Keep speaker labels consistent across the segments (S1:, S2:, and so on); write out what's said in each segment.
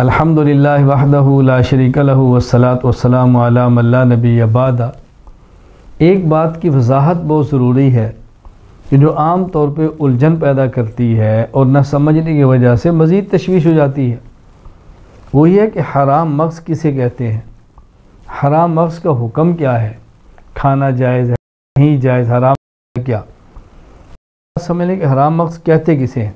S1: الحمدللہ وحدہ لا شریک لہ والصلاۃ والسلام علی من لا نبی بعد۔ ایک بات کی وضاحت بہت ضروری ہے کہ جو عام طور پہ الجھن پیدا کرتی ہے اور نہ سمجھنے کی وجہ سے مزید تشویش ہو جاتی ہے، وہ یہ ہے کہ حرام مغز کسے کہتے ہیں، حرام مغز کا حکم کیا ہے، کھانا جائز ہے نہیں جائز، حرام ہے کیا۔ سمجھنے کہ حرام مغز کہتے کسے ہیں؟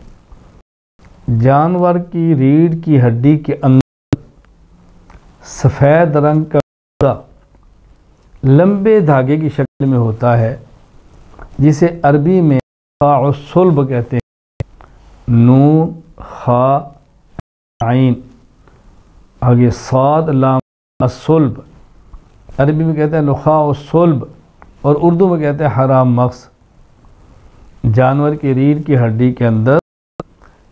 S1: جانور کی ریڑھ کی ہڈی کے اندر سفید رنگ کا گودا لمبے دھاگے کی شکل میں ہوتا ہے، جسے عربی میں خاء الصلب کہتے ہیں، نون خاء عین آگے صاد لام الصلب، عربی میں کہتے ہیں نخاع الصلب اور اردو میں کہتے ہیں حرام مغز۔ جانور کی ریڑھ کی ہڈی کے اندر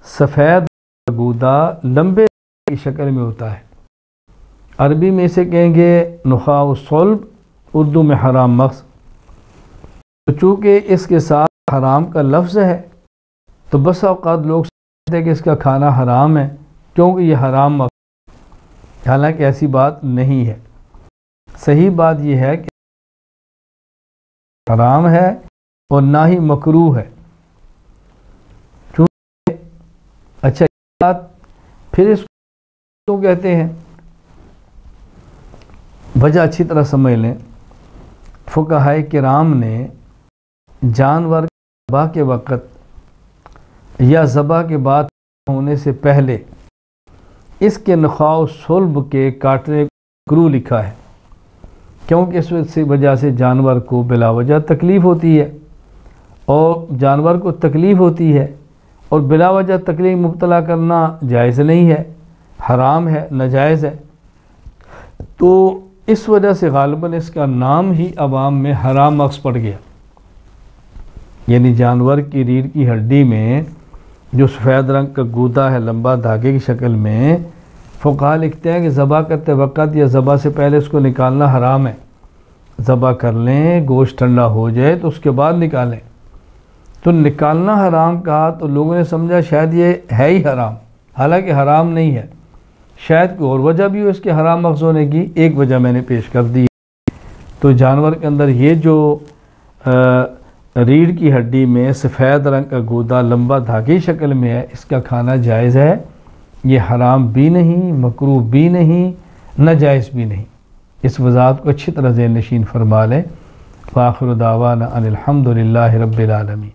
S1: سفید گودا لمبے کی شکل میں ہوتا ہے، عربی میں اسے کہیں گے نخاع الصلب، اردو میں حرام مغز۔ تو چونکہ اس کے ساتھ حرام کا لفظ ہے تو بس اوقات لوگ سمجھتے ہیں کہ اس کا کھانا حرام ہے کیونکہ یہ حرام مغز، حالانکہ ایسی بات نہیں ہے۔ صحیح بات یہ ہے کہ حرام ہے اور نہ ہی مکروہ ہے۔ اچھا بات پھر اس کو کہتے ہیں، وجہ اچھی طرح سمجھ لیں۔ فقہائے کرام نے جانور ذبح کے وقت یا ذبح کے بعد ہونے سے پہلے اس کے نخاع الصلب کے کاٹنے کو مکروہ لکھا ہے، کیونکہ اس وجہ سے جانور کو بلا وجہ تکلیف ہوتی ہے، اور جانور کو تکلیف ہوتی ہے اور بلا وجہ تکلیف مبتلا کرنا جائز نہیں ہے، حرام ہے، ناجائز ہے۔ تو اس وجہ سے غالباً اس کا نام ہی عوام میں حرام مغز پڑ گیا، یعنی جانور کی ریڑھ کی ہڈی میں جو سفید رنگ کا گودا ہے لمبا دھاگے کی شکل میں، فقہا لکھتے ہیں کہ ذبح کرتے وقت یا ذبح سے پہلے اس کو نکالنا حرام ہے۔ ذبح کر لیں، گوشت ٹھنڈا ہو جائے تو اس کے بعد نکالیں۔ تو نکالنا حرام کہا تو لوگوں نے سمجھا شاید یہ ہے ہی حرام، حالانکہ حرام نہیں ہے، شاید کوئی اور وجہ بھی ہو اس کے حرام مغز ہونے کی، ایک وجہ میں نے پیش کر دی۔ تو جانور کے اندر یہ جو ریڑھ کی ہڈی میں سفید رنگ کا گودا لمبا دھاگے شکل میں ہے، اس کا کھانا جائز ہے، یہ حرام بھی نہیں، مکروہ بھی نہیں، ناجائز بھی نہیں۔ اس وضاحت کو اچھی طرح ذہن نشین فرما لیں۔ وآخر دعوانا ان الحمدللہ رب العالمین۔